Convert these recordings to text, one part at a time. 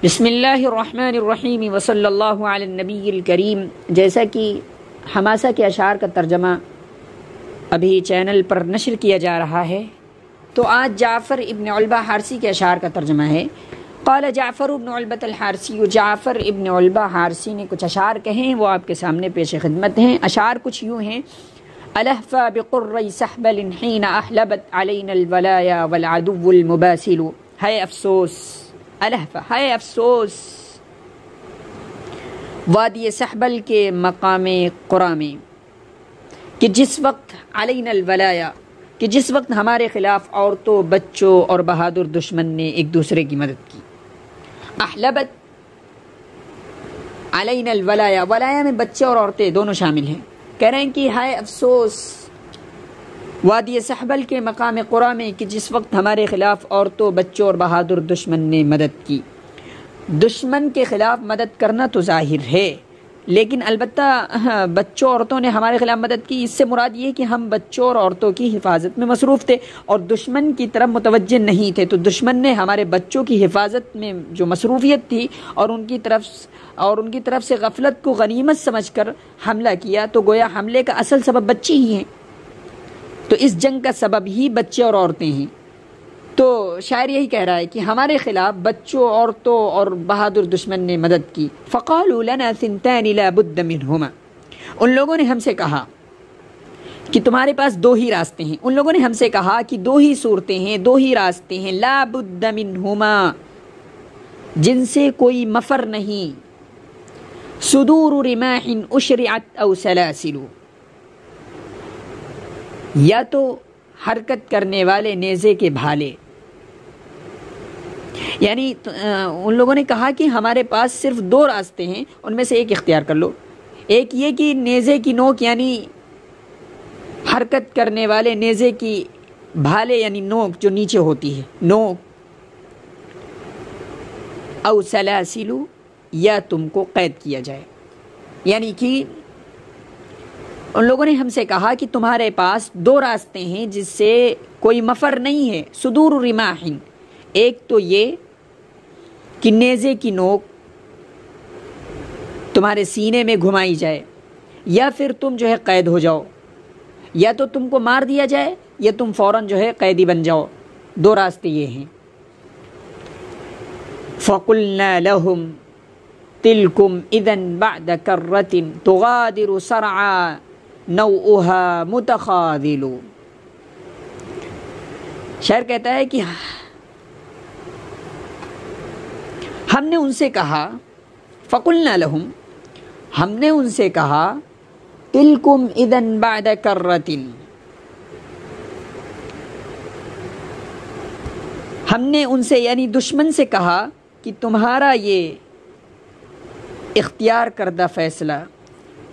بسم اللہ الرحمن الرحیم وصلی اللہ علی النبی الکریم۔ جیسا کہ حماسہ کے اشعار کا ترجمہ ابھی چینل پر نشر کیا جا رہا ہے، تو آج جعفر ابن علبہ حارثی کے اشعار کا ترجمہ ہے۔ قال جعفر ابن علبۃ الحارثی، جعفر ابن علبہ حارثی نے کچھ اشعار کہے ہیں، وہ آپ کے سامنے پیش خدمت ہیں۔ اشعار کچھ یوں ہیں: الہفا بقرِ سحبل حین احلبت علینا الولایا والعدو المباسل، ہے افسوس، الہفا ہے افسوس وادی سحبل کے مقام قرا میں، کہ جس وقت علینا الولایا، کہ جس وقت ہمارے خلاف عورتوں، بچوں اور بہادر دشمن نے ایک دوسرے کی مدد کی۔ احلبت علینا الولایا، ولایا میں بچے اور عورتیں دونوں شامل ہیں۔ کہہ رہے ہیں کہ ہائے افسوس وادی سحبل کے مقام قرا میں، کہ جس وقت ہمارے خلاف عورتوں، بچوں اور بہادر دشمن نے مدد کی۔ دشمن کے خلاف مدد کرنا تو ظاہر ہے، لیکن البتہ بچوں عورتوں نے ہمارے خلاف مدد کی، اس سے مراد یہ کہ ہم بچوں اور عورتوں کی حفاظت میں مصروف تھے اور دشمن کی طرف متوجہ نہیں تھے، تو دشمن نے ہمارے بچوں کی حفاظت میں جو مصروفیت تھی اور ان کی طرف سے غفلت کو غنیمت سمجھ کر حملہ کیا، تو گویا حملے کا اصل سبب بچے ہی ہیں، تو اس جنگ کا سبب ہی بچے اور عورتیں ہیں۔ تو شاعر یہی کہہ رہا ہے کہ ہمارے خلاف بچوں، عورتوں اور بہادر دشمن نے مدد کی۔ فقالوا لنا ثنتان لا بد منهما، ان لوگوں نے ہم سے کہا کہ تمہارے پاس دو ہی راستے ہیں، ان لوگوں نے ہم سے کہا کہ دو ہی صورتیں ہیں، دو ہی راستے ہیں، لا بد منهما، جن سے کوئی مفر نہیں، صدور رماح اشرعت او سلاسل، یا تو حرکت کرنے والے نیزے کے بھالے، یعنی ان لوگوں نے کہا کہ ہمارے پاس صرف دو راستے ہیں، ان میں سے ایک اختیار کر لو۔ ایک یہ کہ نیزے کی نوک، یعنی حرکت کرنے والے نیزے کی بھالے، یعنی نوک جو نیچے ہوتی ہے، نوک، او سلاسلو، یا تم کو قید کیا جائے، یعنی کہ ان لوگوں نے ہم سے کہا کہ تمہارے پاس دو راستے ہیں جس سے کوئی مفر نہیں ہے، صدور رماح، ایک تو یہ کہ نیزے کی نوک تمہارے سینے میں گھمائی جائے، یا پھر تم جو ہے قید ہو جاؤ، یا تو تم کو مار دیا جائے یا تم فوراً جو ہے قیدی بن جاؤ، دو راستے یہ ہیں۔ فَقُلْنَا لَهُمْ تِلْكُمْ اِذًا بَعْدَ كَرَّةٍ تُغَادِرُ سَرْعًا نَوْءُهَا مُتَخَاذِلُ۔ شاعر کہتا ہے کہ ہم نے ان سے کہا، فَقُلْنَا لَهُمْ، ہم نے ان سے کہا، تِلْكُمْ اِذًا بَعْدَ كَرَّةٍ، ہم نے ان سے یعنی دشمن سے کہا کہ تمہارا یہ اختیار کردہ فیصلہ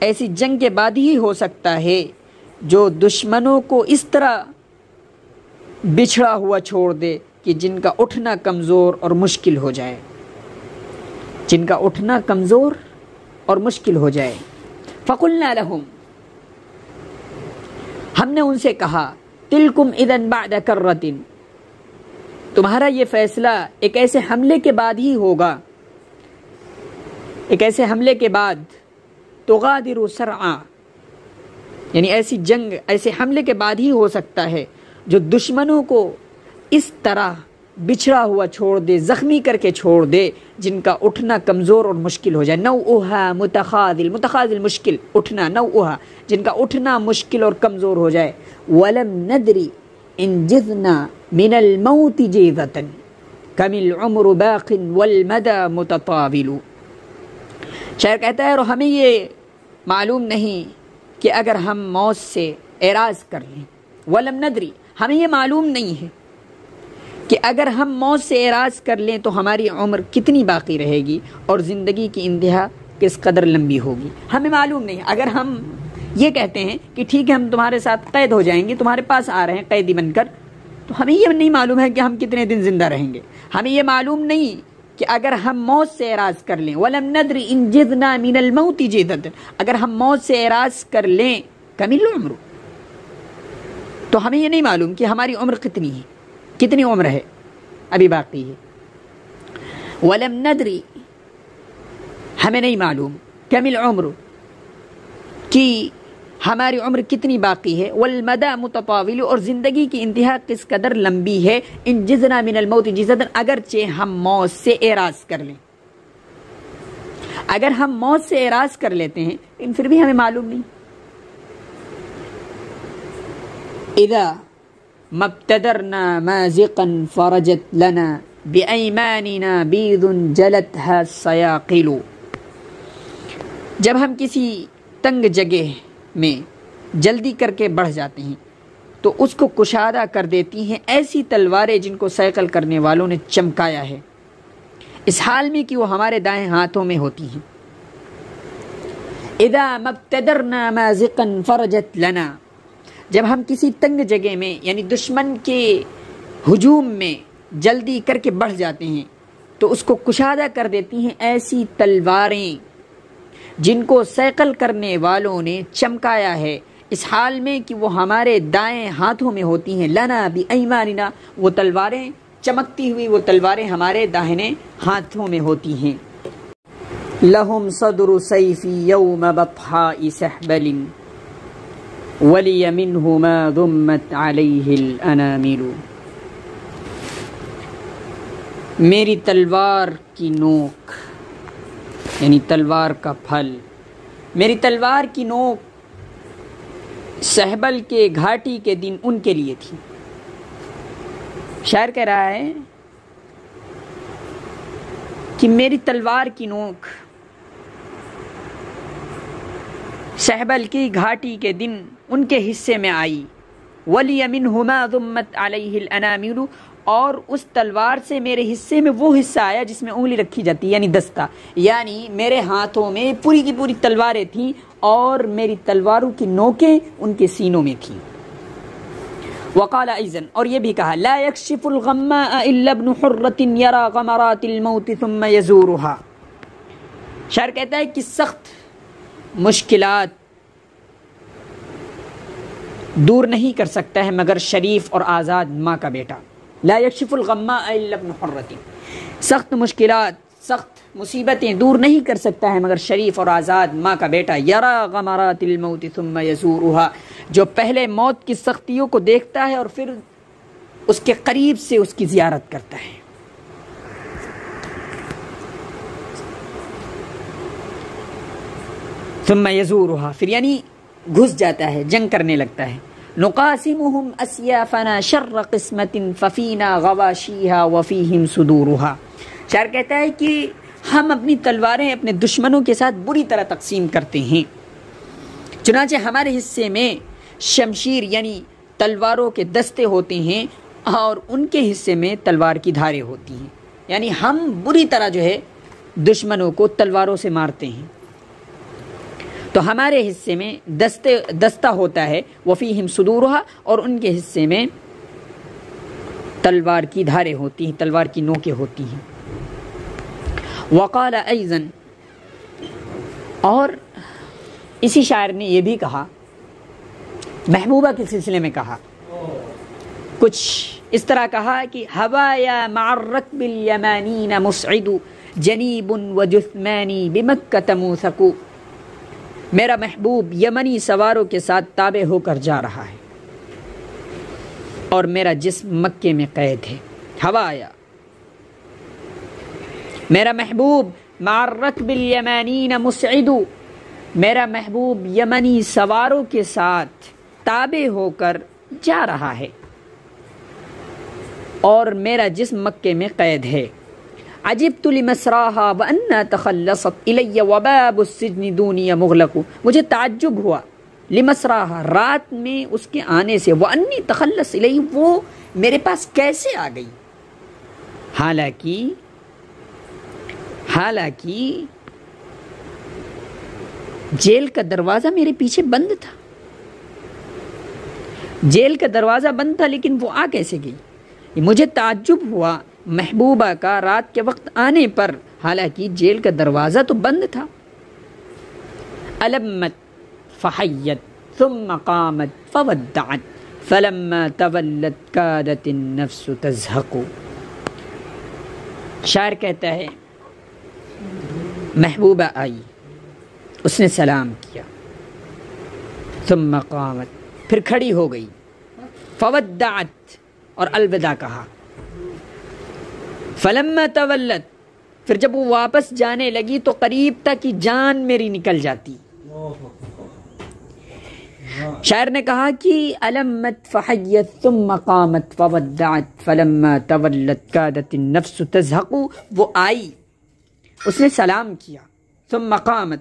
ایسی جنگ کے بعد ہی ہو سکتا ہے جو دشمنوں کو اس طرح بچھڑا ہوا چھوڑ دے کہ جن کا اٹھنا کمزور اور مشکل ہو جائے، جن کا اٹھنا کمزور اور مشکل ہو جائے۔ فَقُلْنَا لَهُمْ، ہم نے ان سے کہا، تِلْكُمْ اِذًا بَعْدَ كَرَّةٍ، تمہارا یہ فیصلہ ایک ایسے حملے کے بعد ہی ہوگا، ایک ایسے حملے کے بعد، تغادر سرعا، یعنی ایسی جنگ، ایسے حملے کے بعد ہی ہو سکتا ہے جو دشمنوں کو اس طرح بچھڑا ہوا چھوڑ دے، زخمی کر کے چھوڑ دے، جن کا اٹھنا کمزور اور مشکل ہو جائے۔ نوءھا متخاذل، متخاذل مشکل، اٹھنا، نوءھا جن کا اٹھنا مشکل اور کمزور ہو جائے۔ وَلَمْ نَدْرِ إِنْ جِذْنَا مِنَ الْمَوْتِ جِيذَةً كَمِ الْعُمْرُ بَاقٍ وَالْمَدَى مُتَطَاوِلُ۔ شاعر کہتا ہے، اور ہمیں یہ معلوم نہیں کہ اگر ہم موت سے اعراض کر لیں، وَلَمْ نَدْرِ، ہمیں یہ معلوم نہیں ہے کہ اگر ہم موت سے اعراض کر لیں تو ہماری عمر کتنی باقی رہے گی اور زندگی کی انتہا کس قدر لمبی ہوگی، ہمیں معلوم نہیں۔ اگر ہم یہ کہتے ہیں کہ ٹھیک ہے ہم تمہارے ساتھ قید ہو جائیں گے، تمہارے پاس آ رہے ہیں قیدی بن کر، تو ہمیں یہ نہیں معلوم ہے کہ ہم کتنے دن زندہ رہیں گے، ہمیں یہ معلوم نہیں کہ اگر ہم موت سے اعراض کر لیں، وَلَمْ نَدْرِ إِنْ جِذْنَا مِنَ الْمَوْتِ جِيذَةً، اگر ہم موت سے اعراض کر لیں، كَمِ الْعُمْرُ، تو ہمیں یہ نہیں معلوم کہ ہماری عمر کتنی ہے، کتنی عمر ہے ابھی باقی ہے۔ ولم ندری، ہمیں نہیں معلوم، کم العمر، کہ ہماری عمر کتنی باقی ہے، والمدى متطاول، اور زندگی کی انتہا کس قدر لمبی ہے، ان جزنا من الموت جزدن، اگرچہ ہم موت سے اعراض کر لیں، اگر ہم موت سے اعراض کر لیتے ہیں لیکن پھر بھی ہمیں معلوم نہیں. اذا مبتدرنا مازقا فرجت لنا بأيماننا بيض جلتها الصياقل، جب ہم کسی تنگ جگہ میں جلدی کر کے بڑھ جاتے ہیں تو اس کو کشادہ کر دیتی ہیں ایسی تلواریں جن کو صیقل کرنے والوں نے چمکایا ہے، اس حال میں کہ وہ ہمارے دائیں ہاتھوں میں ہوتی ہیں. اذا مبتدرنا مازقا فرجت لنا، جب ہم کسی تنگ جگہ میں یعنی دشمن کے ہجوم میں جلدی کر کے بڑھ جاتے ہیں تو اس کو کشادہ کر دیتی ہیں ایسی تلواریں جن کو صیقل کرنے والوں نے چمکایا ہے، اس حال میں کہ وہ ہمارے دائیں ہاتھوں میں ہوتی ہیں. لنا بأیماننا، وہ تلواریں چمکتی ہوئی وہ تلواریں ہمارے داہنے ہاتھوں میں ہوتی ہیں. لہم صدر سیفی یوم بطحاء سحبل ولی منہ ما ضمت علیہ الانامل، میری تلوار کی نوک یعنی تلوار کا پھل، میری تلوار کی نوک سہبل کے گھاٹی کے دن ان کے لیے تھی. شاعر کہہ رہا ہے کہ میری تلوار کی نوک سہبل کی گھاٹی کے دن ان کے حصے میں آئی. ولی منہ ما ضمت علیہ الانامل، اور اس تلوار سے میرے حصے میں وہ حصہ آیا جس میں انگلی رکھی جاتی یعنی دستہ، یعنی میرے ہاتھوں میں پوری کی پوری تلواریں تھیں اور میری تلواروں کی نوکیں ان کے سینوں میں تھیں. وقال ایضا، اور یہ بھی کہا، لا یکشف الغماء الا ابن حرۃ یرى غمرات الموت ثم یزورها. شاعر کہتا ہے کہ سخت مشکلات دور نہیں کر سکتا ہے مگر شریف اور آزاد ماں کا بیٹا. لا یکشف الغماء الا ابن حرۃ، سخت مشکلات، سخت مصیبتیں دور نہیں کر سکتا ہے مگر شریف اور آزاد ماں کا بیٹا. یرى غمرات الموت ثم یزورها، جو پہلے موت کی سختیوں کو دیکھتا ہے اور پھر اس کے قریب سے اس کی زیارت کرتا ہے. ثم یزورها، پھر یعنی گھس جاتا ہے، جنگ کرنے لگتا ہے. نقاسمهم اسیافنا شر قسمت ففینا غواشیها وفیہم صدورها. شاعر کہتا ہے کہ ہم اپنی تلواریں اپنے دشمنوں کے ساتھ بری طرح تقسیم کرتے ہیں، چنانچہ ہمارے حصے میں شمشیر یعنی تلواروں کے دستے ہوتے ہیں اور ان کے حصے میں تلوار کی دھاریں ہوتی ہیں، یعنی ہم بری طرح جو ہے دشمنوں کو تلواروں سے مارتے ہیں. تو ہمارے حصے میں دستہ ہوتا ہے، وفیہم صدورها، اور ان کے حصے میں تلوار کی دھاریں ہوتی ہیں، تلوار کی نوکیں ہوتی ہیں. وقال ایضا، اور اسی شاعر نے یہ بھی کہا، محبوبہ کے سلسلے میں کہا، کچھ اس طرح کہا کہ ہوایا مع الرکب الیمانین مسعد جنیب وجثمانی بمکۃ موثق، میرا محبوب یمنی سواروں کے ساتھ تابع ہو کر جا رہا ہے اور میرا جسم مکے میں قید ہے. ہوایا، میرا محبوب مع الرکب الیمانین مسعد، میرا محبوب یمنی سواروں کے ساتھ تابع ہو کر جا رہا ہے اور میرا جسم مکے میں قید ہے. عجبت لمسراها وأنها تخلصت إلي وباب السجن دوني مغلق، مجھے تعجب ہوا لمسراها، رات میں اس کے آنے سے، وأني تخلص إلي، وہ میرے پاس کیسے آ گئی، حالانکہ جیل کا دروازہ میرے پیچھے بند تھا، جیل کا دروازہ بند تھا لیکن وہ آ کیسے گئی. مجھے تعجب ہوا محبوبہ کا رات کے وقت آنے پر، حالانکہ جیل کا دروازہ تو بند تھا. علمت فحیت ثم قامت فودعت فلما تولت کادت النفس تزهق. شاعر کہتا ہے محبوبہ آئی، اس نے سلام کیا، ثم قامت، پھر کھڑی ہو گئی، فودعت، اور الوداع کہا، فلما تولت، پھر جب وہ واپس جانے لگی تو قریب تھا کہ جان میری نکل جاتی۔ شاعر نے کہا کہ علمت فحیت ثم قامت فودعت فلما تولت کادت النفس تزهق، وہ آئی، اس نے سلام کیا، ثم قامت،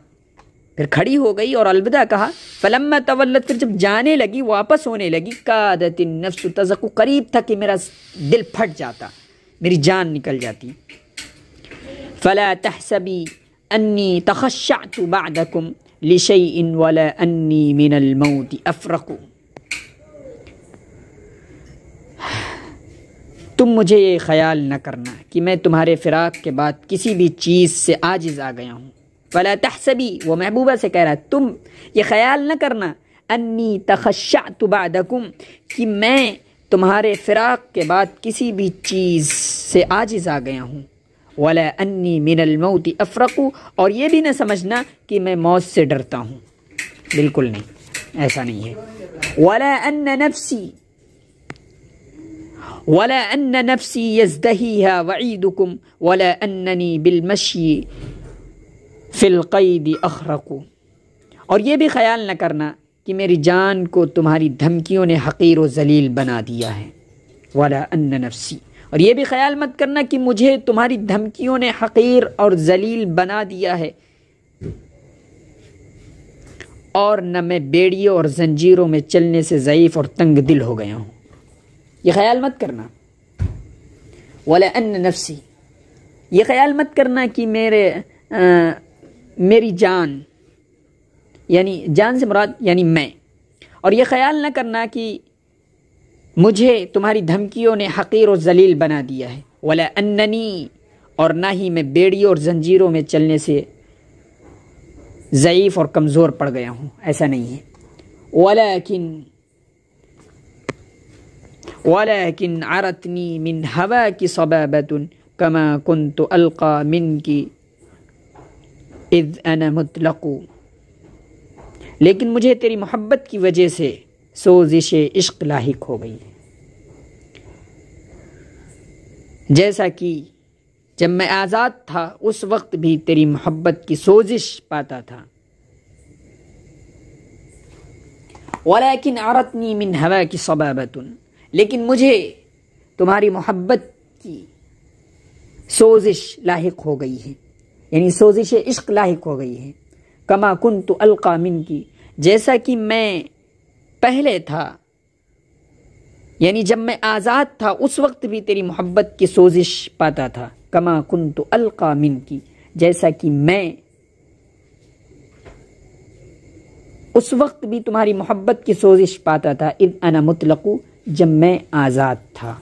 پھر کھڑی ہو گئی اور الوداع کہا، فلما تولت، پھر جب جانے لگی، واپس ہونے لگی، کادت النفس تزهق، قریب تھا کہ میرا دل پھٹ جاتا، میری جان نکل جاتی۔ فلا تحسبی انی تخشعت بعدکم لشیء ولا انی من الموت افرق، تم مجھے یہ خیال نہ کرنا کہ میں تمہارے فراق کے بعد کسی بھی چیز سے عاجز آ گیا ہوں۔ فلا تحسبی، وہ محبوبہ سے کہہ رہا ہے تم یہ خیال نہ کرنا، انی تخشعت بعدکم، کہ میں تمہارے فراق کے بعد کسی بھی چیز سے عاجز آ گیا ہوں، ولا انی من الموت افرق، اور یہ بھی نہ سمجھنا کہ میں موت سے ڈرتا ہوں، بالکل نہیں، ایسا نہیں ہے۔ ولا ان نفسی یزدہیہا وعیدکم ولا اننی بالمشی فی القید اخرق، اور یہ بھی خیال نہ کرنا کہ میری جان کو تمہاری دھمکیوں نے حقیر و ذلیل بنا دیا ہے، ولا ان نفسی، اور یہ بھی خیال مت کرنا کہ مجھے تمہاری دھمکیوں نے حقیر اور ذلیل بنا دیا ہے، اور نہ میں بیڑیوں اور زنجیروں میں چلنے سے ضعیف اور تنگ دل ہو گیا ہوں، یہ خیال مت کرنا۔ ولا ان نفسی، یہ خیال مت کرنا کہ میری جان، یعنی جان سے مراد یعنی میں، اور یہ خیال نہ کرنا کہ مجھے تمہاری دھمکیوں نے حقیر و ذلیل بنا دیا ہے، ولا اننی، اور نہ ہی میں بیڑیوں اور زنجیروں میں چلنے سے ضعیف اور کمزور پڑ گیا ہوں، ایسا نہیں ہے۔ ولیکن عرتنی من ہواک صبابۃ کما کنت القی منک اذ انا مطلق، لیکن مجھے تیری محبت کی وجہ سے سوزش عشق لاحق ہو گئی، جیسا کہ جب میں آزاد تھا اس وقت بھی تیری محبت کی سوزش پاتا تھا۔ ولیکن عرتنی من ہواک صبابۃ، لیکن مجھے تمہاری محبت کی سوزش لاحق ہو گئی ہے، یعنی سوزش عشق لاحق ہو گئی ہے، کما کنت القی منک، جیسا کہ میں پہلے تھا، یعنی جب میں آزاد تھا اس وقت بھی تیری محبت کی سوزش پاتا تھا، کما کنت القی منک، جیسا کہ میں اس وقت بھی تمہاری محبت کی سوزش پاتا تھا، اذ انا مطلق، جب میں آزاد تھا۔